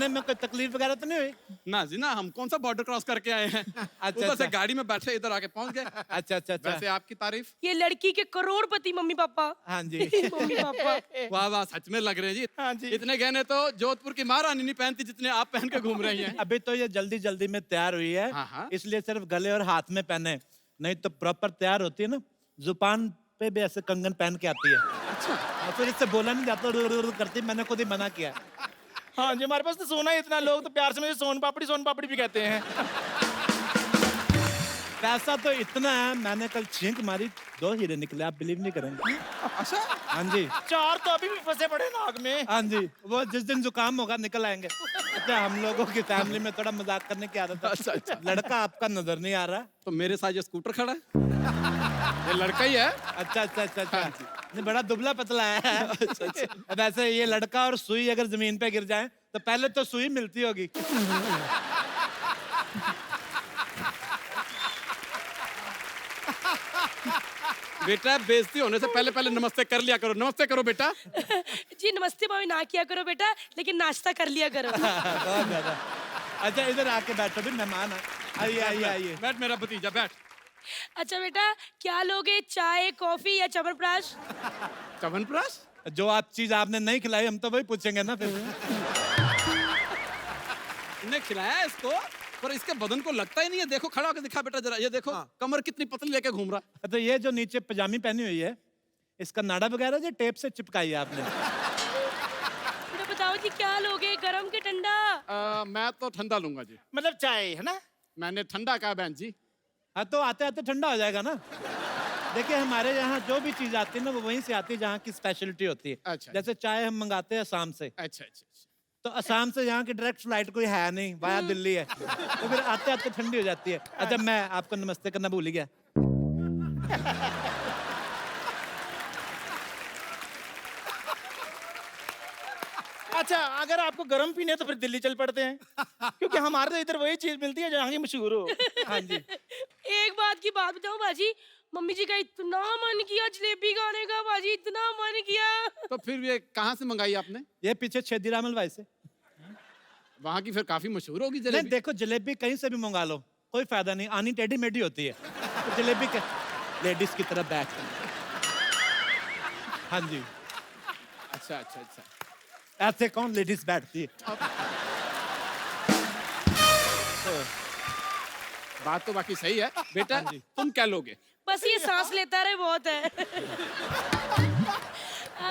जाने में कोई तकलीफ वगैरह तो नहीं हुई? ना जी ना, हम कौन सा बॉर्डर क्रॉस करके आए हैं। उधर से गाड़ी में बैठे इधर आके पहुंच गए। अच्छा अच्छा अच्छा। वैसे आपकी तारीफ। ये लड़की के करोड़पति मम्मी पापा। हाँ जी। Mummy papa. वाह वाह, सच में लग रहे हैं जी। हाँ जी। इतने गहने तो जोधपुर की महारानी नहीं पहनती जितने आप पहन के घूम रही हैं। अभी तो ये जल्दी जल्दी में तैयार हुई है, हाँ। इसलिए सिर्फ गले और हाथ में पहने, नहीं तो प्रॉपर तैयार होती है ना, जुबान पे भी ऐसे कंगन पहन के आती है। अच्छा। और फिर इससे बोला नहीं जाता, करती, मैंने खुद ही मना किया। हाँ जी, हमारे पास तो सोना है इतना, लोग तो प्यार से मुझे सोन पापड़ी भी कहते हैं। पैसा तो इतना है, मैंने कल छींक मारी 2 हीरे निकले, आप बिलीव नहीं करेंगे। अच्छा। हाँ जी। 4 तो अभी भी फंसे पड़े नाक में। हाँ जी, वो जिस दिन जुकाम होगा निकल आएंगे। अच्छा, हम लोगों की फैमिली में थोड़ा मजाक करने की आदत है। अच्छा। लड़का आपका नजर नहीं आ रहा? तो मेरे साथ ये स्कूटर खड़ा है, ये लड़का ही है। अच्छा अच्छा अच्छा अच्छा। नहीं, बड़ा दुबला पतला है। अच्छा। वैसे ये लड़का और सुई अगर जमीन पे गिर जाए तो पहले तो सुई मिलती होगी। बेटा, बेइज्जती होने से पहले पहले नमस्ते कर लिया करो। नमस्ते करो बेटा। जी नमस्ते भाभी ना किया करो बेटा, लेकिन नाश्ता कर लिया करो। बहुत ज्यादा। अच्छा, इधर आके बैठो भी, मेहमान है। आइए आइए आइए। बैठ मेरा भतीजा, बैठ। अच्छा बेटा, क्या लोगे, चाय कॉफी या च्यवनप्राश? च्यवनप्राश? जो आप चीज आपने नहीं खिलाई हम तो वही पूछेंगे ना फिर। ने खिलाया है इसको, पर इसके बदन को लगता ही नहीं है। देखो, खड़ा होकर दिखा बेटा जरा, ये देखो। हाँ। कमर कितनी पतली लेके घूम रहा। तो ये जो नीचे पजामी पहनी हुई है, इसका नाड़ा वगैरह जो टेप से चिपकाई है आपने? बेटा बताओ जी, क्या लोगे, गरम के ठंडा? मैं तो ठंडा लूंगा जी। मतलब चाय है ना? मैंने ठंडा कहा बहन जी। हाँ, तो आते आते ठंडा हो जाएगा ना। देखिए, हमारे यहाँ जो भी चीज आती है ना, वो वहीं से आती है जहाँ की स्पेशलिटी होती है। अच्छा। जैसे चाय हम मंगाते हैं असम से। अच्छा अच्छा। तो असम से यहाँ की डायरेक्ट फ्लाइट कोई है नहीं, वाया दिल्ली है, तो फिर आते आते ठंडी हो जाती है। अच्छा, मैं आपको नमस्ते करना भूल ही गया। अच्छा, अगर आपको गरम पीने है तो फिर दिल्ली चल पड़ते हैं, क्योंकि हमारे तो इधर वही चीज मिलती है जहाँ की मशहूर हो। हाँ जी। एक बात की बात बताऊं बाजी, मम्मी जी का इतना मन किया जलेबी खाने का बाजी, इतना मन किया। तो फिर ये कहाँ से मंगाई आपने? ये पीछे छेदीराम हलवाई से। वहाँ की फिर काफी मशहूर होगी नहीं, जलेबी। देखो, जलेबी कहीं से भी मंगा लो, कोई फायदा नहीं, आनी टेढ़ी मेढ़ी होती है। तो जलेबी के लेडीज की तरफ बैठ। हाँ जी। अच्छा अच्छा अच्छा। ऐसे कौन लेडीज बैठती है? बात तो बाकी सही है बेटा। तुम क्या लोगे? बस ये सांस लेता रहे बहुत है।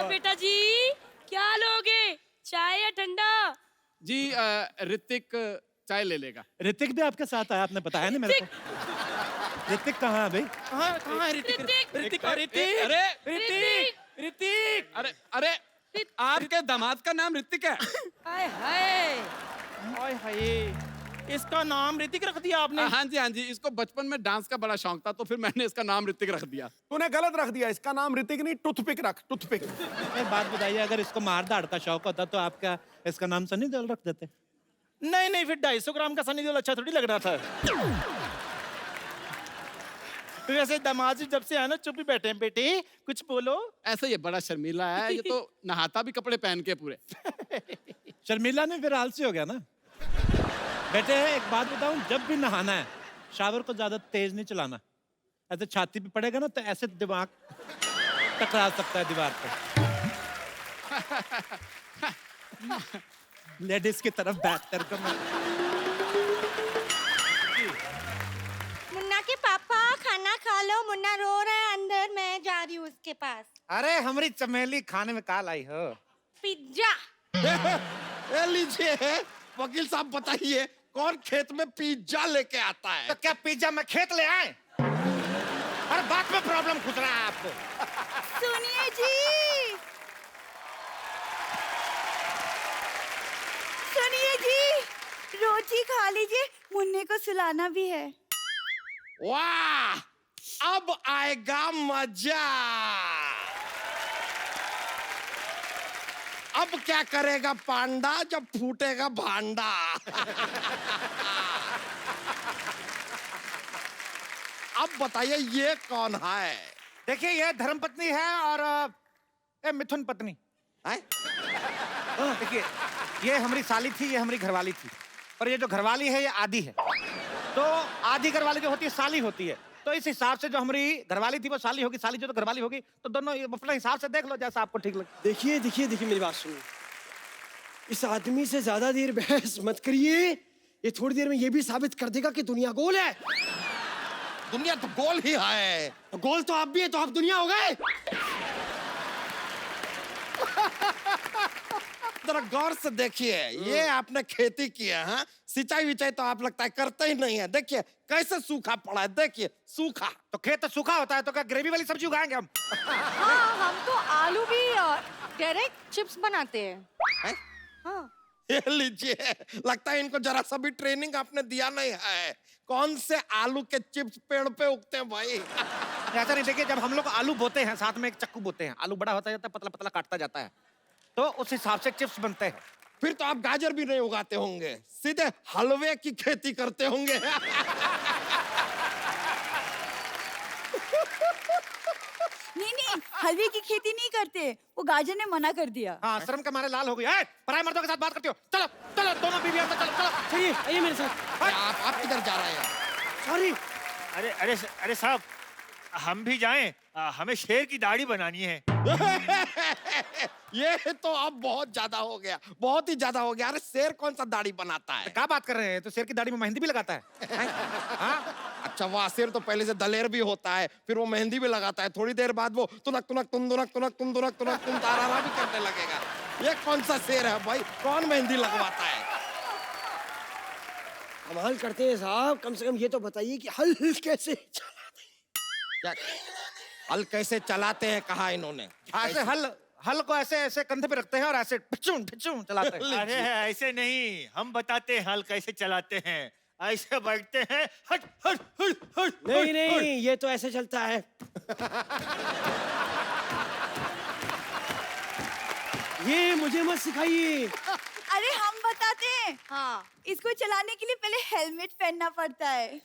बेटा जी, क्या लोगे, चाय या ठंडा? जी ऋतिक चाय ले लेगा। ऋतिक भी आपके साथ आया, आपने बताया नहीं मेरे को। ऋतिक कहाँ है भाई? कहाँ है ऋतिक? ऋतिक। ऋतिक अरे ऋतिक ऋतिक। अरे अरे, आपके दामाद का नाम ऋतिक है? हाय हाय। हाय हाय, इसका नाम ऋतिक रख दिया आपने? हाँ जी हाँ जी, इसको बचपन में डांस का बड़ा शौक था, तो फिर मैंने इसका नाम ऋतिक रख दिया। तूने गलत रख दिया, इसका नाम ऋतिक नहीं टूथपिक रख, टूथपिक। एक बात बताइए, अगर इसको मार धाड़ का शौक होता तो आप क्या इसका नाम सनी देओल रख देते? नहीं नहीं, फिर 250 ग्राम का सनी देओल अच्छा थोड़ी लग रहा था। वैसे दामाद जी जब से आए ना चुप ही बैठे हैं। बेटे कुछ बोलो। ऐसे ये बड़ा शर्मीला है, ये तो नहाता भी कपड़े पहन के पूरे। शर्मिला ने फिर आलसी हो गया ना। बेटे, एक बात बताऊं, जब भी नहाना है शावर को ज्यादा तेज नहीं चलाना। ऐसे छाती पे पड़ेगा ना तो ऐसे दिमाग टकरा सकता है दीवार पर। लेडीज की तरफ बैठ कर के मुन्ना के पापा खाना खा लो, मुन्ना रो रहा है अंदर, मैं जा रही हूँ उसके पास। अरे हमारी चमेली खाने में काल आई हो। पिज्जा। लीजिए वकील साहब, बताइए कौन खेत में पिज्जा लेके आता है? तो क्या पिज्जा में खेत ले आए? हर बात में प्रॉब्लम खुद रहा है आपको। सुनिए जी, सुनिए जी, रोटी खा लीजिए, मुन्ने को सुलाना भी है। वाह, अब आएगा मजा। अब क्या करेगा पांडा जब फूटेगा भांडा। अब बताइए ये कौन है? देखिए, ये धर्मपत्नी है और ये मिथुन पत्नी है। देखिए, ये हमारी साली थी, ये हमारी घरवाली थी, पर ये जो घरवाली है ये आधी है। तो आधी घरवाली जो होती है साली होती है, तो इस हिसाब से जो हमारी घरवाली थी वो साली होगी, साली जो तो घरवाली होगी, तो दोनों अपने हिसाब से देख लो जैसा आपको ठीक लगे। देखिए देखिए देखिए, मेरी बात सुनिए, इस आदमी से ज्यादा देर बहस मत करिए। ये थोड़ी देर में ये भी साबित कर देगा कि दुनिया गोल है। दुनिया तो गोल ही है। गोल तो आप भी है, तो आप दुनिया हो गए। जरा गौर से देखिए, ये आपने खेती की है, हाँ? सिंचाई विचाई तो आप लगता है करते ही नहीं है। देखिए कैसे सूखा पड़ा है, देखिए सूखा। तो खेत तो सूखा होता है, तो क्या ग्रेवी वाली सब्जी उगाएंगे हम? हाँ, हम तो आलू भी डायरेक्ट चिप्स बनाते हैं। है? हाँ। ये लीजिए, लगता है इनको जरा सा भी ट्रेनिंग आपने दिया नहीं है। कौन से आलू के चिप्स पेड़ पे उगते हैं भाई? ऐसा नहीं, देखिए जब हम लोग आलू बोते हैं साथ में एक चक्कू बोते हैं, आलू बड़ा होता जाता है, पतला पतला काटता जाता है, तो उस हिसाब से चिप्स बनते हैं। फिर तो आप गाजर भी नहीं उगाते होंगे, सीधे हलवे की खेती करते होंगे। नहीं, हलवे की खेती नहीं करते, वो गाजर ने मना कर दिया। हाँ, शर्म के मारे लाल हो गई। पराये मर्दों के साथ बात करती हो? चलो चलो, दोनों बीवियां चलो चलो। चलिए आइए मेरे साथ। आप किधर जा रहे हैं? सॉरी। अरे अरे अरे साहब, हम भी जाएं? हमें शेर की दाढ़ी बनानी है। ये तो अब बहुत ज्यादा हो गया, बहुत ही ज्यादा हो गया। अरे शेर कौन सा दाढ़ी बनाता है? क्या बात कर रहे हैं? तो शेर की दाढ़ी में मेहंदी भी लगाता है। हाँ? अच्छा, वाह, शेर तो पहले से दलेर भी होता है, फिर वो मेहंदी भी लगाता है, थोड़ी देर बाद वो तुनक तुनक तुम दुनक तुनक तुम दुनक तुनक तुम तारारा भी करने लगेगा। ये कौन सा शेर है भाई? कौन मेहंदी लगवाता है? कमाल करते हैं साहब, कम से कम ये तो बताइए कि हल कैसे क्या हल कैसे चलाते हैं, कहा इन्होंने? ऐसे हल को ऐसे ऐसे कंधे पे रखते हैं और ऐसे ढिचूं ढिचूं चलाते हैं। अरे ऐसे नहीं, हम बताते हैं हल कैसे चलाते हैं। ऐसे बैठते हैं, हट हट हट हट। नहीं नहीं, ये तो ऐसे चलता है। ये मुझे मत सिखाइए। अरे हम बताते हैं। हाँ, इसको चलाने के लिए पहले हेलमेट पहनना पड़ता है।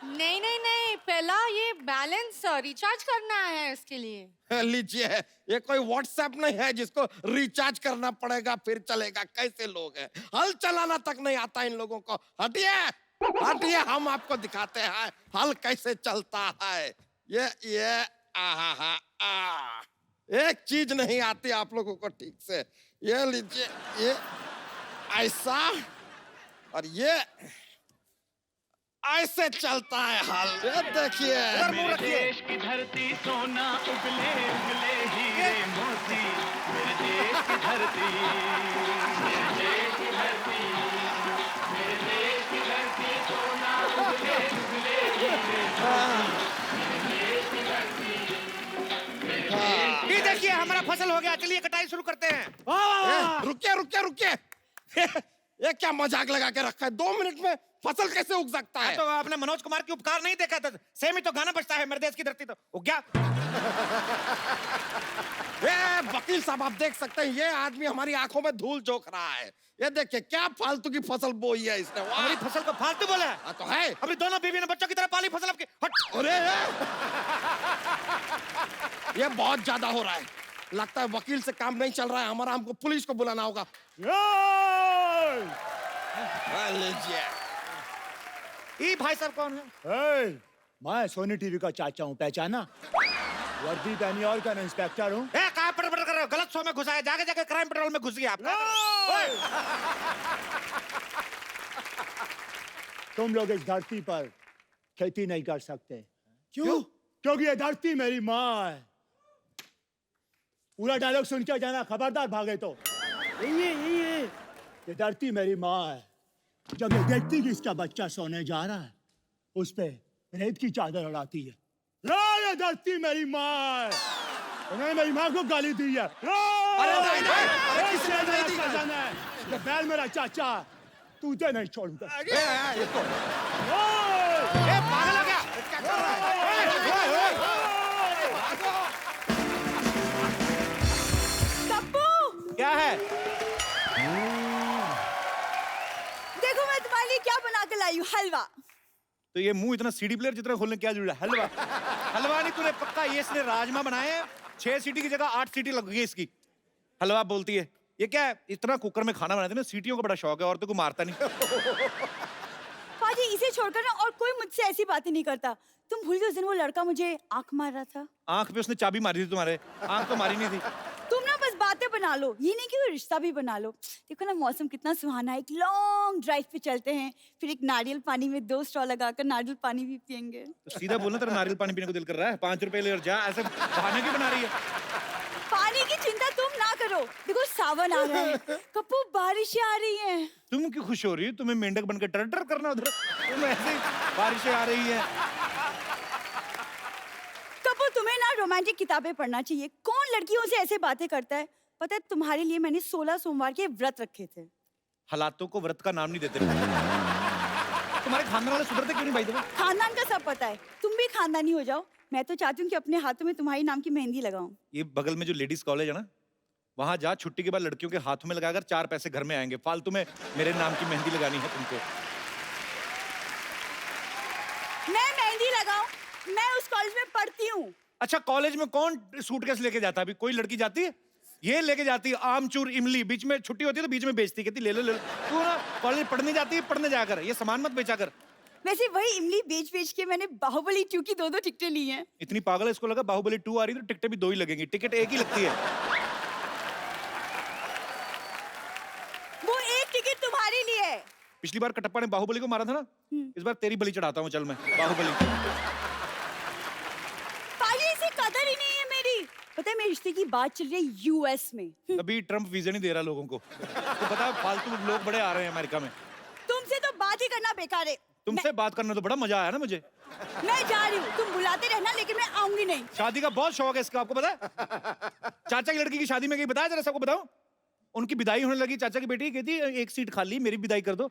नहीं नहीं नहीं, पहला ये बैलेंस रिचार्ज करना है इसके लिए। लीजिए, ये कोई व्हाट्सएप नहीं है जिसको रिचार्ज करना पड़ेगा फिर चलेगा। कैसे लोग हैं, हल चलाना तक नहीं आता इन लोगों को। हटिए हटिए, हम आपको दिखाते हैं हल कैसे चलता है। ये एक चीज नहीं आती आप लोगों को ठीक से। ये लीजिए, ये ऐसा और ये ऐसे चलता है हल। ये देखिए, मुंह रखिए। देश की धरती सोना उगले उगले हीरे मोती, मेरे देश की धरती, मेरे देश की धरती, मेरे देश की धरती सोना उगले उगले हीरे मोती, मेरे देश की धरती, मेरे देश की। ये देखिए हमारा फसल हो गया, चलिए कटाई शुरू करते हैं। रुकिए रुकिए रुकिए। ये क्या मजाक लगा के रखा है? 2 मिनट में फसल कैसे उग सकता है? तो आपने मनोज कुमार की उपकार नहीं देखा था? सेम ही तो गाना बजता है, मेरे देश की धरती तो उग गया। ये वकील साहब, आप देख सकते हैं ये आदमी हमारी आंखों में धूल झोंक रहा है। ये देखिए क्या फालतू की फसल बोई है इसने। वाह! हमारी फसल को फालतू बोला है? हाँ, तो है। अभी दोनों बीवी ने बच्चों की तरह पाली फसल आपकी। हट। अरे ये बहुत ज्यादा हो रहा है। लगता है वकील से काम नहीं चल रहा है हमारा, हमको पुलिस को बुलाना होगा। लीजिए। ये भाई साहब कौन है? मैं सोनी टीवी का चाचा हूँ, पहचाना? वर्दी पहनी और क्या इंस्पेक्टर हूँ। कहाँ पर कर रहे हो? गलत शो में घुसा है, जाके जाके क्राइम पेट्रोल में घुस गया आप। तुम लोग इस धरती पर खेती नहीं कर सकते। क्यों? क्योंकि ये धरती मेरी माँ है। पूरा डायलॉग सुन के जाना, खबरदार भागे तो। यही है। ये धरती मेरी माँ है। जब ये देखती कि इसका बच्चा सोने जा रहा है, उस पे रेत की चादर उड़ाती है। ये धरती मेरी माँ है। उन्होंने मेरी माँ को गाली दी है। ये बैल मेरा चाचा, तुझे नहीं छोड़ूंगा। पागल हो गया? क्या कर रहा है? पप्पू, क्या है? देखो मैं तुम्हारे लिए क्या बना के लाई हूँ, हलवा। तो ये मुंह इतना सीडी प्लेयर जितना खोलने क्या जुड़ा? हलवा? हलवा नहीं तूने पक्का, ये इसने राजमा बनाए 6 सीटी की जगह 8 सीटी लग गई इसकी। हलवा बोलती है। ये क्या है, इतना कुकर में खाना बनाते हैं ना, सीटियों का बड़ा शौक है, औरतों को मारता नहीं। पाजी इसे छोड़कर ना और कोई मुझसे ऐसी बातें नहीं करता। तुम भूल गए उस दिन वो लड़का मुझे आंख मार रहा था। आंख पे उसने चाबी मारी थी तुम्हारे, आंख तो मारी नहीं थी। तुम ना बस बातें बना लो, ये नहीं कि वो रिश्ता भी बना लो। देखो ना मौसम कितना सुहाना है, एक लॉन्ग ड्राइव पे चलते हैं, फिर एक नारियल पानी में 2 स्ट्रॉ लगाकर नारियल पानी भी पियेंगे। तो सीधा बोलना, तेरा नारियल पानी पीने को दिल कर रहा है, 5 रुपए ले और जा, ऐसे बहाने क्यों बना रही है? पानी की चिंता तुम ना करो, देखो सावन आ रहा है, कप्पू बारिशें आ रही हैं। तुम क्यों खुश हो रही हो? तुम्हें मेंढक बनकर टर टर करना उधर, तुम ऐसे ही बारिशें आ रही है। कप्पू तुम्हें ना रोमांटिक किताबें पढ़ना चाहिए। कौन लड़कियों से ऐसे बातें करता है? पता है तुम्हारे लिए मैंने 16 सोमवार के व्रत रखे थे। हालातों को व्रत का नाम नहीं देते। तुम्हारे खानदान वाले सुधरते क्यों नहीं भाई? देखो खानदान का सब पता है, तुम भी खानदानी हो जाओ। मैं तो चाहती हूँ कि अपने हाथों में तुम्हारी नाम की मेहंदी लगाऊं। ये बगल में जो लेडीज कॉलेज है ना, वहां जा, छुट्टी के बाद लड़कियों के हाथों में लगाकर 4 पैसे घर में आएंगे। फालतू में मेरे नाम की मेहंदी लगानी है तुमको। मैं मेहंदी लगाऊं? मैं उस कॉलेज में पढ़ती हूँ। अच्छा, कॉलेज में कौन सूटकेस लेके जाता है? अभी कोई लड़की जाती है? ये लेके जाती है आमचूर इमली, बीच में छुट्टी होती है तो बीच में बेचती, कहती ले लो ले लो। तू ना कॉलेज पढ़ने जाती है, पढ़ने जाकर ये सामान मत बेचा कर। वैसे वही इमली बेच बेच के मैंने बाहुबली 2 की 2-2 टिकटें ली हैं। इतनी पागल है, इसको लगा बाहुबली 2 आ रही है तो टिकटें भी 2 ही लगेंगी। टिकट एक ही लगती है। वो एक टिकट तुम्हारे लिए है। पिछली बार कटप्पा ने बाहुबली को मारा था ना, इस बार तेरी बलि चढ़ाता हूँ। चल मैं बाहुबली। पाजी इसे कदर ही नहीं है मेरी। पता है मेरे रिश्ते की बात चल रही है यूएस में। अभी ट्रम्प वीजा नहीं दे रहा लोगों को, तो पता है फालतू लोग बड़े आ रहे हैं अमेरिका में। तुमसे तो बात ही करना बेकार है। तुमसे बात करना तो बड़ा मजा आया ना मुझे। मैं जा रही हूँ, तुम बुलाते रहना, लेकिन मैं आऊंगी नहीं। शादी का बहुत शौक है इसका, आपको पता है? चाचा की लड़की की शादी में गई, बताया जरा सबको बताओ। उनकी विदाई होने लगी, चाचा की बेटी कहती 1 सीट खाली, मेरी विदाई कर दो।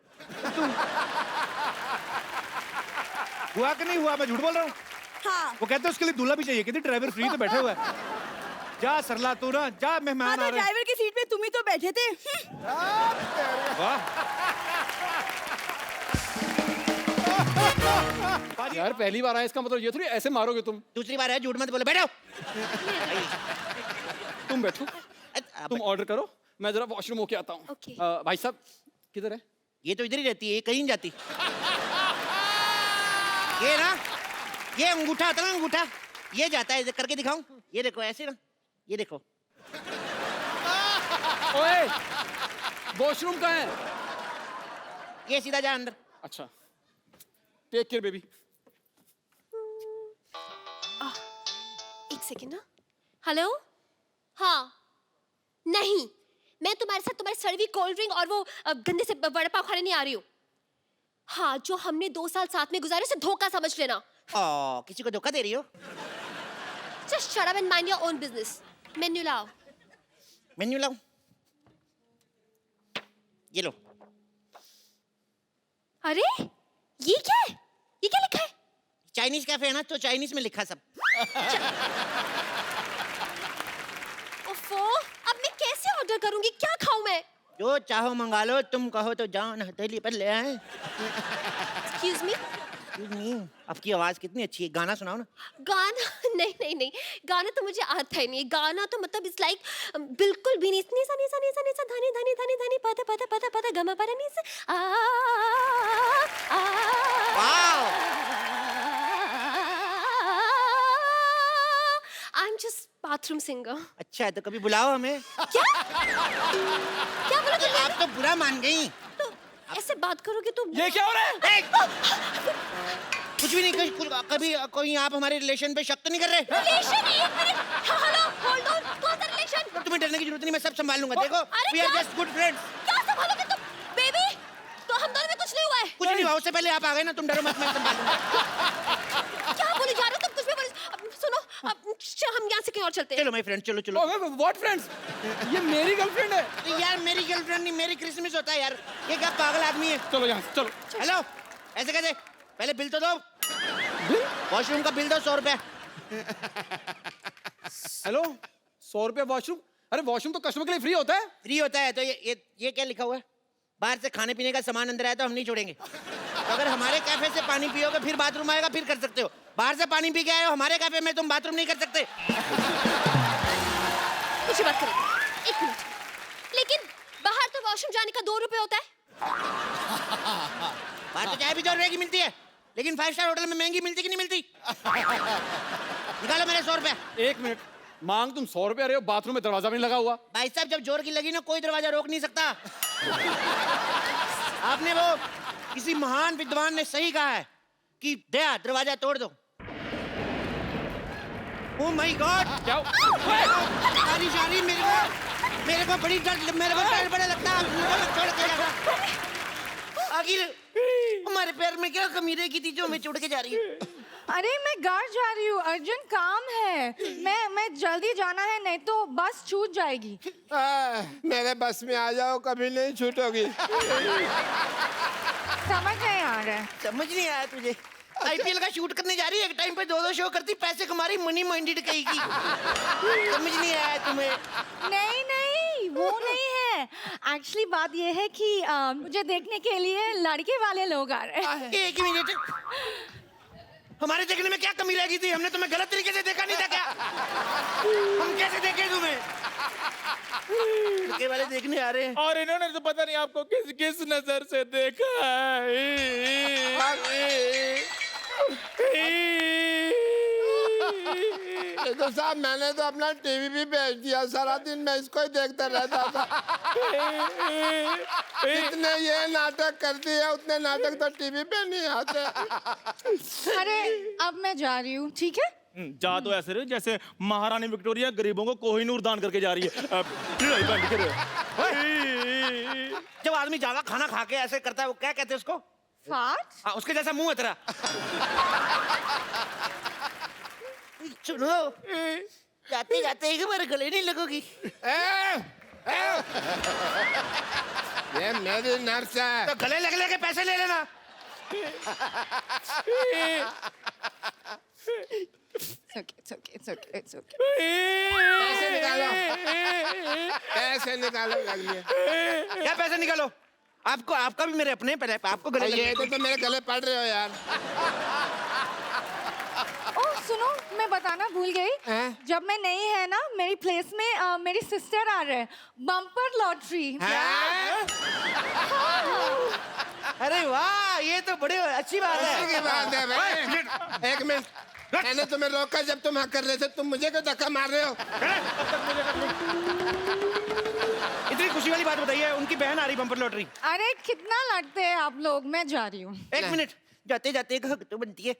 हुआ कि नहीं हुआ? मैं झूठ बोल रहा हूँ? हाँ। वो कहते हैं उसके लिए दूल्हा भी चाहिए, कहती ड्राइवर फ्री तो बैठे हुआ है। जा सरला तू ना, जा मेहमान आ रहे हैं। ड्राइवर की सीट पे तुम ही तो बैठे थे। वाह यार पहली बार आया, इसका मतलब ये थोड़ी ऐसे मारोगे तुम। दूसरी बार है, झूठ मत बोलो, बैठो। तुम बैठो, तुम ऑर्डर करो, मैं जरा वॉशरूम होके आता हूँ। Okay. भाई साहब किधर है? ये तो इधर ही रहती है, ये कहीं नहीं जाती। ये ना, ये अंगूठा होता है ना, अंगूठा, ये जाता है। करके दिखाऊं? ये देखो ऐसे ना, ये देखो। ओए, वॉशरूम कहाँ है? ये सीधा जा अंदर। अच्छा, टेक केयर बेबी। एक सेकेंड ना। हेलो? हाँ। नहीं, मैं तुम्हारे साथ तुम्हारी सड़वी कोल्ड ड्रिंक और वो गंदे से वड़ा पाव खाने नहीं आ रही हूँ। हाँ, जो हमने 2 साल साथ में गुजारे उसे धोखा समझ लेना। किसी को धोखा दे रही हो? Just shut up and mind your own business. Menu लाओ। मेन्यू लाओ, ये लो। अरे ये क्या है? ये क्या लिखा है? चाइनीज कैफे है ना, तो चाइनीज में लिखा सब। ओफो, अब मैं कैसे ऑर्डर करूंगी? क्या खाऊं मैं? जो चाहो मंगा लो, तुम कहो तो जान हथेली पर ले आए। Excuse me? आपकी आवाज कितनी अच्छी है, गाना सुनाओ ना। गाना? नहीं नहीं नहीं, गाना तो मुझे आता ही नहीं। गाना तो मतलब इट्स लाइक बिल्कुल भी नहीं। नीसा नीसा नीसा नीसा धनी धनी धनी धनी पद पद पद पद गम पर NISA I am just bathroom singer. अच्छा, तो कभी बुलाओ हमें। क्या क्या बोला तुमने? आप तो बुरा मान गई। तो ऐसे बात करोगे तो ये क्या हो रहा है? कुछ भी नहीं, कभी कोई आप हमारे रिलेशन पे शक तो नहीं कर रहे? रिलेशन? एक मिनट, हेलो, होल्ड ऑन, कौन सा रिलेशन? तुम्हें डरने की जरूरत नहीं, मैं सब संभाल लूंगा। देखो, we are just good friends. क्या संभालोगे तुम? बेबी, तो हम दोनों में कुछ नहीं हुआ है। कुछ नहीं हुआ, उससे पहले आप आ गए ना, तुम डरो मत, मैं संभाल लूंगा। क्या बोले जा रहे हो तुम? कुछ भी बोले। सुनो, हम यहाँ से कहीं और चलते हैं। चलो माय फ्रेंड, चलो चलो। What friends? ये मेरी गर्लफ्रेंड है। यार मेरी गर्लफ्रेंड नहीं, मेरी क्रिसमस होता है यार। ये क्या पागल आदमी है? चलो यहाँ से, चलो। हेलो, ऐसे कैसे? पहले बिल तो दो। वॉशरूम का बिल दो, 100 रुपए। हेलो, 100 रुपए वॉशरूम? अरे वॉशरूम तो कस्टमर के लिए फ्री होता है। फ्री होता है तो ये क्या लिखा हुआ है? बाहर से खाने पीने का सामान अंदर आया तो हम नहीं छोड़ेंगे। तो अगर हमारे कैफे से पानी पियोगे, फिर बाथरूम आएगा, फिर कर सकते हो। बाहर से पानी पी के आए हो हमारे कैफे में, तुम बाथरूम नहीं कर सकते। कुछ बात करें, एक मिनट। लेकिन वॉशरूम जाने का 2 रुपए होता है? बाहर तो चाय भी 2 रुपए की मिलती है, लेकिन 5 स्टार होटल में महंगी मिलती कि नहीं मिलती? निकालो मेरे 100 रुपए। 1 मिनट, मांग तुम 100 रुपए रहे हो, बाथरूम में दरवाजा भी नहीं लगा हुआ। भाई साहब, जब जोर की लगी ना, कोई दरवाजा रोक नहीं सकता। आपने वो किसी महान विद्वान ने सही कहा है कि दया दरवाजा तोड़ दो। ओह माय गॉड, क्या सारी शारी मेरे को बड़ी डर, मेरे को डर बड़ा लगता है। छोड़ के जाना। आखिर हमारे पैर में क्या कमी रह गई थी जो हमें छोड़ के जा रही है? अरे मैं घर जा रही हूँ, अर्जेंट काम है। मैं जल्दी जाना है, नहीं तो बस छूट जाएगी। मेरे बस में आ जाओ, कभी नहीं छूटोगी। समझ नहीं आ रहा है। समझ नहीं आया तुझे? आईपीएल का शूट करने जा रही है, एक टाइम पे 2-2 शो करती, पैसे कमा रही, मनी माइंडेड कहेगी। समझ नहीं आया तुम्हें? नहीं नहीं, वो नहीं है। एक्चुअली बात ये है कि मुझे देखने के लिए लड़के वाले लोग आ रहे हैं। एक मिनट, हमारे देखने में क्या कमी रह गई थी? हमने तुम्हें गलत तरीके से देखा नहीं था क्या? हम कैसे देखे तुम्हें? लड़के वाले देखने आ रहे हैं। और इन्होंने तो पता नहीं आपको किस किस नजर से देखा तो साहब, मैंने तो अपना टीवी भी बेच दिया, सारा दिन मैं इसको ही देखता रहता था। जितने ये नाटक करती है उतने नाटक तो टीवी पे नहीं आते। अरे अब मैं जा रही हूँ, ठीक है? जा तो ऐसे रहे जैसे महारानी विक्टोरिया गरीबों को कोहिनूर दान करके जा रही है। जब आदमी ज्यादा खाना खा के ऐसे करता है, वो क्या कहते हैं उसको? फाट? हाँ, उसके जैसा मुंह है तेरा। सुनो, जाते जाते एक बार गले नहीं लगोगी? ये मेरी नर्स है। तो गले लग लेके पैसे ले लेना। It's okay. पैसे निकालो, पैसे निकालो, लग लिया। क्या पैसे निकालो? आपको, आपका भी मेरे अपने पैसे, आपको गले ये तो मेरे गले पड़ रहे हो यार। ओह सुनो, मैं बताना भूल गई। जब मैं नहीं है ना, मेरी प्लेस में मेरी सिस्टर आ रहे हैं। Bumper lottery. अरे वाह, ये तो बड़ी अच्छी बात है। अच्छी बात है भाई। एक मिनट, मैंने तुम्हें रोका जब तुम हक कर रहे थे, तुम मुझे क्यों धक्का मार रहे हो? इतनी खुशी वाली बात बताइए, उनकी बहन आ रही बम्पर लॉटरी। अरे कितना लड़ते हैं आप लोग, मैं जा रही हूँ। एक मिनट, जाते जाते एक हक तो बनती है।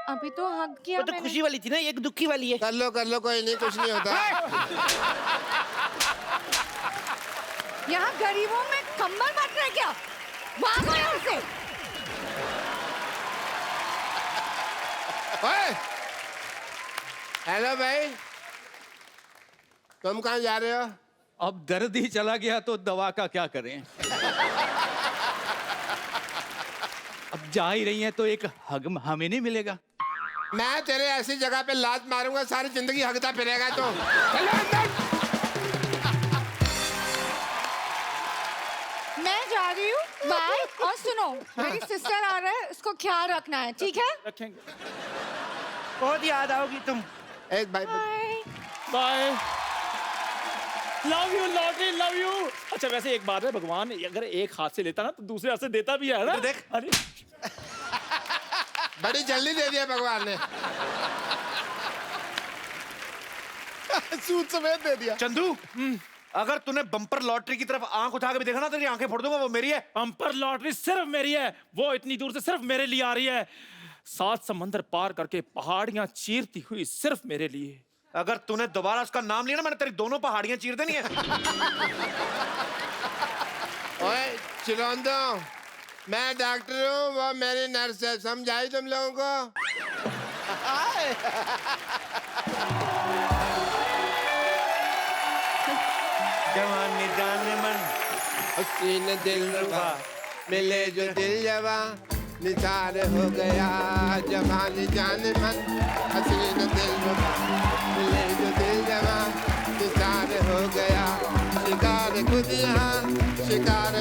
अभी तो हक किया वो तो खुशी वाली थी ना, एक दुखी वाली है। कर लो, कोई नहीं, कुछ नहीं होता। यहाँ गरीबों में कंबल बांट रहे क्या? भागो यहाँ से। हेलो भाई, तुम कहाँ जा रहे हो? अब दर्द ही चला गया तो दवा का क्या करें? अब जा ही रही हैं तो एक हग हमें नहीं मिलेगा? मैं तेरे ऐसी जगह पे लात मारूंगा, सारी जिंदगी हगता फिरेगा। तो चलो अंदर। मैं जा रही हूँ, बाय। और सुनो, मेरी सिस्टर आ रहा है, उसको ख्याल रखना है, ठीक है? रखेंगे। बहुत याद आओगी तुम। एक bye bye. Love you lottery, love you. अच्छा वैसे एक बात है, भगवान अगर एक हाथ से लेता ना तो दूसरे हाथ से देता भी है ना। देख, अरे बड़ी जल्दी दे दिया भगवान ने। सूद समेत दे दिया। चंदू, अगर तूने बम्पर लॉटरी की तरफ आंख उठा के भी देखा ना, तेरी आंखें फोड़ दूंगा। वो मेरी है। बम्पर लॉटरी सिर्फ मेरी है, वो इतनी दूर से सिर्फ मेरे लिए आ रही है। 7 समंदर पार करके पहाड़ियां चीरती हुई सिर्फ मेरे लिए। अगर तूने दोबारा उसका नाम लिया ना, मैंने तेरी दोनों पहाड़ियां चीर देनी है। ओए चिरौंदो, मैं डॉक्टर हूँ, वो मेरी नर्स है, समझाई तुम लोगों को? जवानी जान मन हसीन दिलरुबा, मिले जो दिल जवा, निसार हो गया जवानी जान मन। हसीन दिलरुबा, मिले जो दिल जवा, निसार हो गया। शिकार खुद यहाँ शिकार